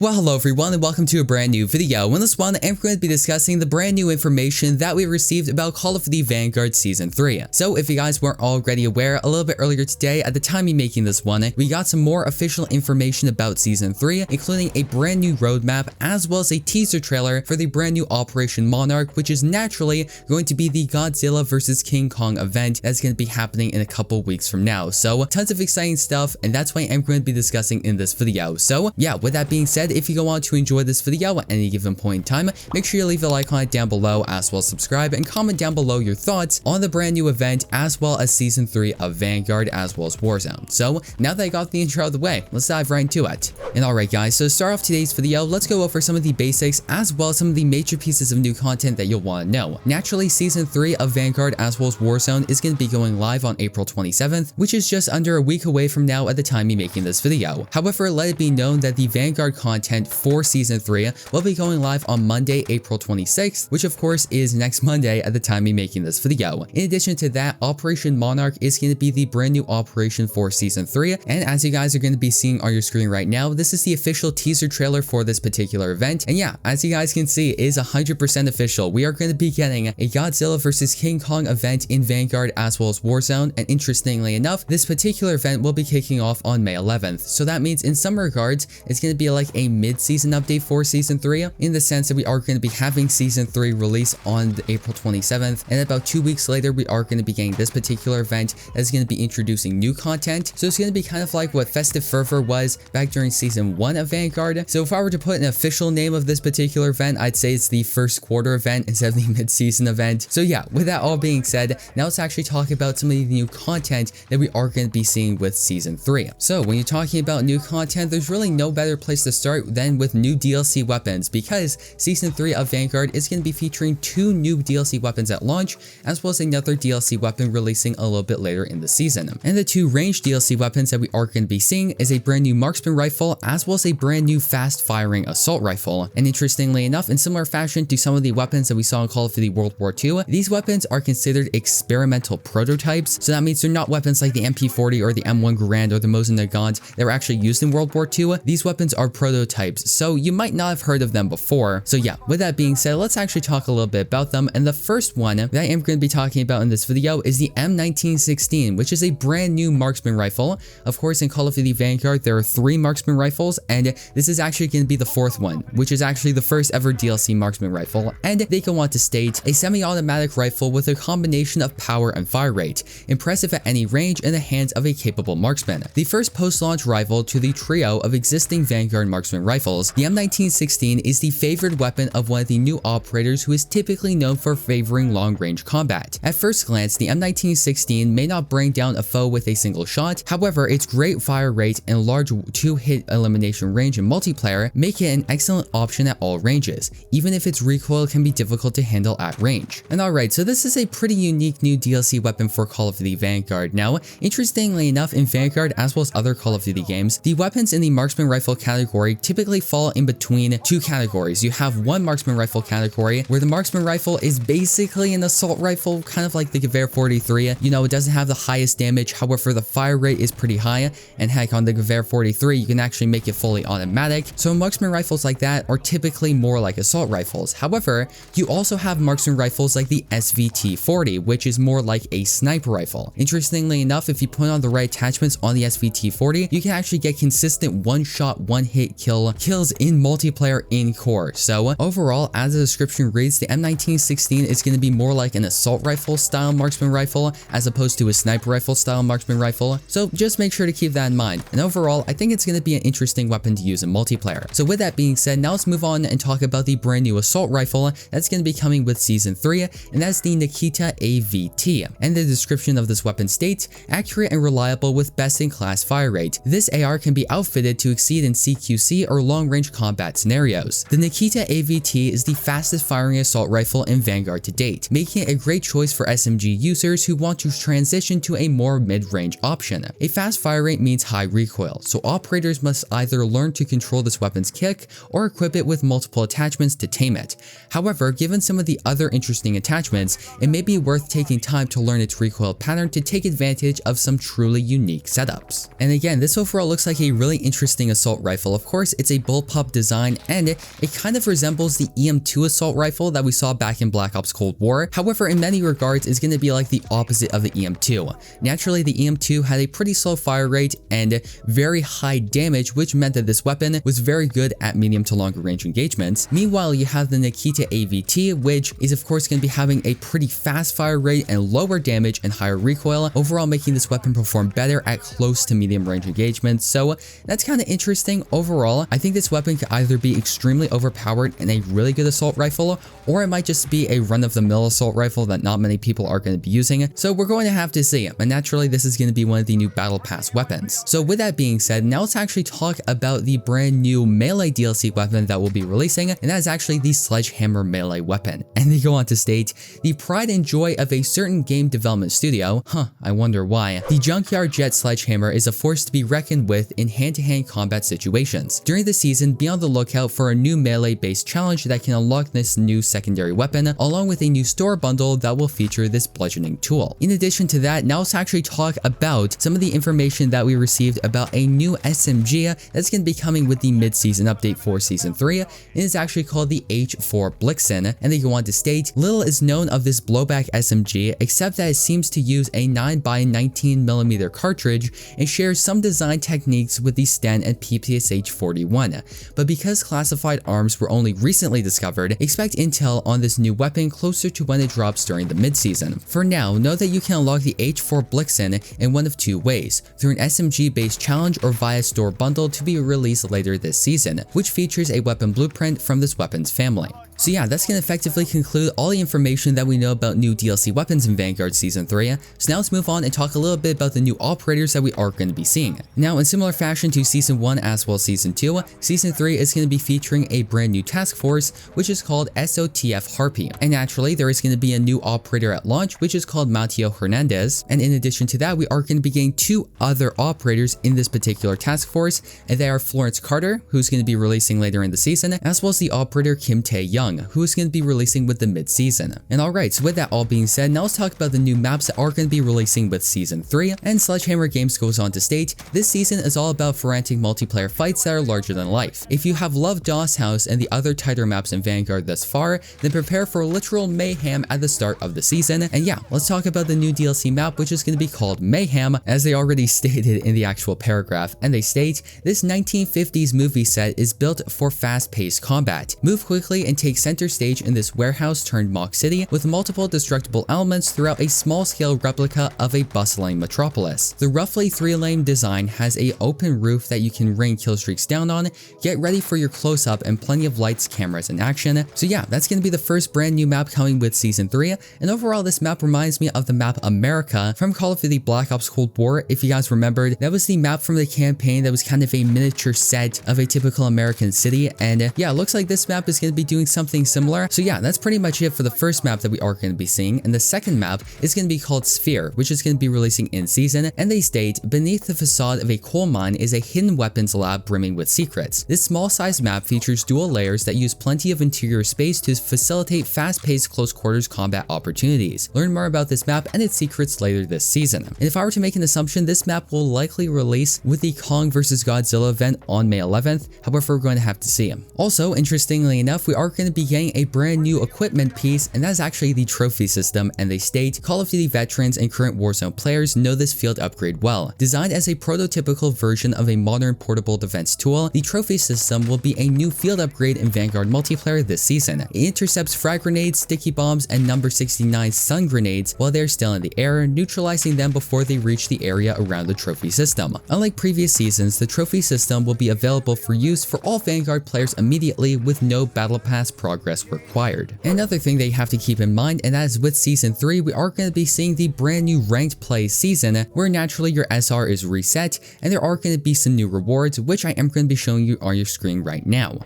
Well, hello everyone and welcome to a brand new video. In this one, I'm going to be discussing the brand new information that we received about Call of Duty Vanguard Season 3. So if you guys weren't already aware, a little bit earlier today, at the time of making this one, we got some more official information about Season 3, including a brand new roadmap, as well as a teaser trailer for the brand new Operation Monarch, which is naturally going to be the Godzilla vs Kong event that's going to be happening in a couple weeks from now. So tons of exciting stuff, and that's why I'm going to be discussing in this video. So yeah, with that being said, if you go on to enjoy this video at any given point in time, make sure you leave a like on it down below, as well as subscribe and comment down below your thoughts on the brand new event, as well as Season 3 of Vanguard, as well as Warzone. So now that I got the intro out of the way, let's dive right into it. And alright guys, so to start off today's video, let's go over some of the basics, as well as some of the major pieces of new content that you'll want to know. Naturally, Season 3 of Vanguard, as well as Warzone, is going to be going live on April 27th, which is just under a week away from now at the time of making this video. However, let it be known that the Vanguard content for Season 3 will be going live on Monday, April 26th, which of course is next Monday at the time of making this video. In addition to that, Operation Monarch is going to be the brand new operation for Season 3, and as you guys are going to be seeing on your screen right now, this is the official teaser trailer for this particular event. And yeah, as you guys can see, it is 100% official. We are going to be getting a Godzilla vs Kong event in Vanguard, as well as Warzone, and interestingly enough, this particular event will be kicking off on May 11th. So that means in some regards, it's going to be like a mid-season update for Season 3, in the sense that we are going to be having Season 3 release on April 27th, and about 2 weeks later, we are going to be getting this particular event that's going to be introducing new content. So it's going to be kind of like what Festive Fervor was back during Season 1 of Vanguard. So if I were to put an official name of this particular event, I'd say it's the first quarter event instead of the mid-season event. So yeah, with that all being said, now let's actually talk about some of the new content that we are going to be seeing with Season 3. So when you're talking about new content, there's really no better place to start than with new DLC weapons, because Season 3 of Vanguard is going to be featuring 2 new DLC weapons at launch, as well as another DLC weapon releasing a little bit later in the season. And the 2 ranged DLC weapons that we are going to be seeing is a brand new marksman rifle, as well as a brand new fast firing assault rifle. And interestingly enough, in similar fashion to some of the weapons that we saw in Call of Duty World War II, these weapons are considered experimental prototypes. So that means they're not weapons like the MP40 or the M1 Garand or the Mosin Nagant that were actually used in World War II. These weapons are prototypes, so you might not have heard of them before. So yeah, with that being said, let's actually talk a little bit about them. And the first one that I am going to be talking about in this video is the M1916, which is a brand new marksman rifle. Of course, in Call of Duty Vanguard, there are 3 marksman rifles, and this is actually going to be the 4th one, which is actually the first ever DLC marksman rifle. And they go on to state, a semi-automatic rifle with a combination of power and fire rate, impressive at any range in the hands of a capable marksman. The first post-launch rival to the trio of existing Vanguard marksman rifles, the M1916 is the favored weapon of one of the new operators who is typically known for favoring long-range combat. At first glance, the M1916 may not bring down a foe with a single shot. However, its great fire rate and large 2-hit elimination range in multiplayer make it an excellent option at all ranges, even if its recoil can be difficult to handle at range. And alright, so this is a pretty unique new DLC weapon for Call of Duty Vanguard. Now, interestingly enough, in Vanguard, as well as other Call of Duty games, the weapons in the marksman rifle category typically fall in between 2 categories. You have one marksman rifle category where the marksman rifle is basically an assault rifle, kind of like the Gewehr 43. You know, it doesn't have the highest damage, however the fire rate is pretty high, and heck, on the Gewehr 43 you can actually make it fully automatic. So marksman rifles like that are typically more like assault rifles. However, you also have marksman rifles like the SVT-40, which is more like a sniper rifle. Interestingly enough, if you put on the right attachments on the SVT-40, you can actually get consistent one-shot, one-hit kills in multiplayer in core. So overall, as the description reads, the M1916 is going to be more like an assault rifle style marksman rifle as opposed to a sniper rifle style marksman rifle. So just make sure to keep that in mind. And overall, I think it's going to be an interesting weapon to use in multiplayer. So with that being said, now let's move on and talk about the brand new assault rifle that's going to be coming with Season 3, and that's the Nikita AVT. And the description of this weapon states, accurate and reliable with best-in-class fire rate. This AR can be outfitted to exceed in CQC or long-range combat scenarios. The Nikita AVT is the fastest firing assault rifle in Vanguard to date, making it a great choice for SMG users who want to transition to a more mid-range option. A fast fire rate means high recoil, so operators must either learn to control this weapon's kick or equip it with multiple attachments to tame it. However, given some of the other interesting attachments, it may be worth taking time to learn its recoil pattern to take advantage of some truly unique setups. And again, this overall looks like a really interesting assault rifle. Of course, course, it's a bullpup design and it kind of resembles the EM2 assault rifle that we saw back in Black Ops Cold War. However, in many regards, it's going to be like the opposite of the EM2. Naturally, the EM2 had a pretty slow fire rate and very high damage, which meant that this weapon was very good at medium to longer range engagements. Meanwhile, you have the Nikita AVT, which is of course going to be having a pretty fast fire rate and lower damage and higher recoil, overall making this weapon perform better at close to medium range engagements. So that's kind of interesting. Overall, I think this weapon could either be extremely overpowered and a really good assault rifle, or it might just be a run-of-the-mill assault rifle that not many people are going to be using. So we're going to have to see. And naturally, this is going to be one of the new Battle Pass weapons. So with that being said, now let's actually talk about the brand new Melee DLC weapon that we'll be releasing, and that is actually the Sledgehammer Melee weapon. And they go on to state, the pride and joy of a certain game development studio, I wonder why, the Junkyard Jet Sledgehammer is a force to be reckoned with in hand-to-hand combat situations. During the season, be on the lookout for a new melee-based challenge that can unlock this new secondary weapon, along with a new store bundle that will feature this bludgeoning tool. In addition to that, now let's actually talk about some of the information that we received about a new SMG that's going to be coming with the mid-season update for Season 3, and it's actually called the H4 Blixen, and they go on to state, little is known of this blowback SMG except that it seems to use a 9x19mm cartridge and shares some design techniques with the Sten and PPSH-41, but because classified arms were only recently discovered, expect intel on this new weapon closer to when it drops during the mid-season. For now, know that you can unlock the H4 Blixen in one of two ways, through an SMG-based challenge or via store bundle to be released later this season, which features a weapon blueprint from this weapon's family. So yeah, that's going to effectively conclude all the information that we know about new DLC weapons in Vanguard Season 3. So now let's move on and talk a little bit about the new operators that we are going to be seeing. Now, in similar fashion to Season 1 as well as Season 2, Season 3 is going to be featuring a brand new task force, which is called SOTF Harpy. And naturally, there is going to be a new operator at launch, which is called Mateo Hernandez. And in addition to that, we are going to be getting two other operators in this particular task force, and they are Florence Carter, who's going to be releasing later in the season, as well as the operator Kim Tae-young, who is going to be releasing with the mid-season. And alright, so with that all being said, now let's talk about the new maps that are going to be releasing with Season 3, and Sledgehammer Games goes on to state, this season is all about frantic multiplayer fights that are larger than life. If you have loved DOS House and the other tighter maps in Vanguard thus far, then prepare for literal mayhem at the start of the season. And yeah, let's talk about the new DLC map, which is going to be called Mayhem, as they already stated in the actual paragraph, and they state, this 1950s movie set is built for fast-paced combat. Move quickly and take center stage in this warehouse turned mock city with multiple destructible elements throughout a small-scale replica of a bustling metropolis. The roughly 3-lane design has a open roof that you can rain kill streaks down on. Get ready for your close-up and plenty of lights, cameras, and action. So yeah, that's going to be the first brand new map coming with Season 3, and overall this map reminds me of the map America from Call of Duty Black Ops Cold War. If you guys remembered, that was the map from the campaign that was kind of a miniature set of a typical American city, and yeah, it looks like this map is going to be doing something similar. So yeah, that's pretty much it for the first map that we are going to be seeing, and the second map is going to be called Sphere, which is going to be releasing in season, and they state, beneath the facade of a coal mine is a hidden weapons lab brimming with secrets. This small-sized map features dual layers that use plenty of interior space to facilitate fast-paced close-quarters combat opportunities. Learn more about this map and its secrets later this season. And if I were to make an assumption, this map will likely release with the Kong vs Godzilla event on May 11th, however we're going to have to see. Also, interestingly enough, we are going to be getting a brand new equipment piece, and that is actually the trophy system, and they state, Call of Duty veterans and current Warzone players know this field upgrade well. Designed as a prototypical version of a modern portable defense tool, the trophy system will be a new field upgrade in Vanguard multiplayer this season. It intercepts frag grenades, sticky bombs, and number 69 stun grenades while they're still in the air, neutralizing them before they reach the area around the trophy system. Unlike previous seasons, the trophy system will be available for use for all Vanguard players immediately with no Battle Pass progress required. Another thing that you have to keep in mind, and that is with Season 3, we are going to be seeing the brand new ranked play season, where naturally your SR is reset, and there are going to be some new rewards, which I am going to be showing you on your screen right now.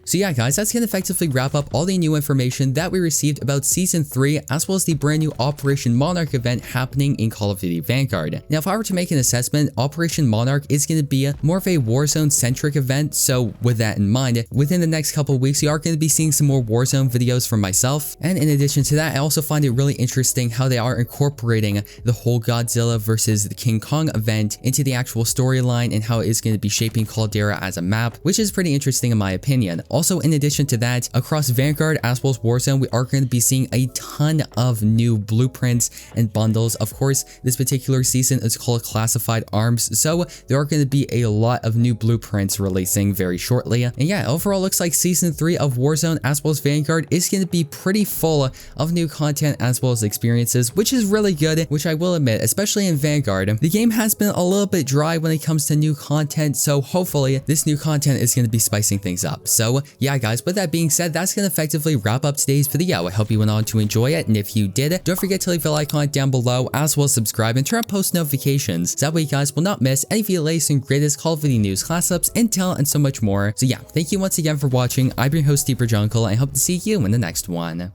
So yeah guys, that's gonna effectively wrap up all the new information that we received about Season 3 as well as the brand new Operation Monarch event happening in Call of Duty Vanguard. Now if I were to make an assessment, Operation Monarch is gonna be more of a Warzone centric event, so with that in mind, within the next couple of weeks we are gonna be seeing some more Warzone videos from myself. And in addition to that, I also find it really interesting how they are incorporating the whole Godzilla vs King Kong event into the actual storyline and how it is going to be shaping Caldera as a map, which is pretty interesting in my opinion. Also, in addition to that, across Vanguard as well as Warzone, we are going to be seeing a ton of new blueprints and bundles. Of course, this particular season is called Classified Arms, so there are going to be a lot of new blueprints releasing very shortly. And yeah, overall looks like Season 3 of Warzone as well as Vanguard is going to be pretty full of new content as well as experiences, which is really good, which I will admit, especially in Vanguard, the game has been a little bit dry when it comes to new content, so hopefully this new content is going to be spicing things up. So yeah guys, with that being said, that's going to effectively wrap up today's video. I hope you went on to enjoy it, and if you did, don't forget to leave a like, comment down below, as well as subscribe and turn on post notifications, so that way you guys will not miss any of the latest and greatest Call of Duty news, class ups, intel, and so much more. So yeah, thank you once again for watching. I've been your host, Deeper Jungle, and I hope to see you in the next one.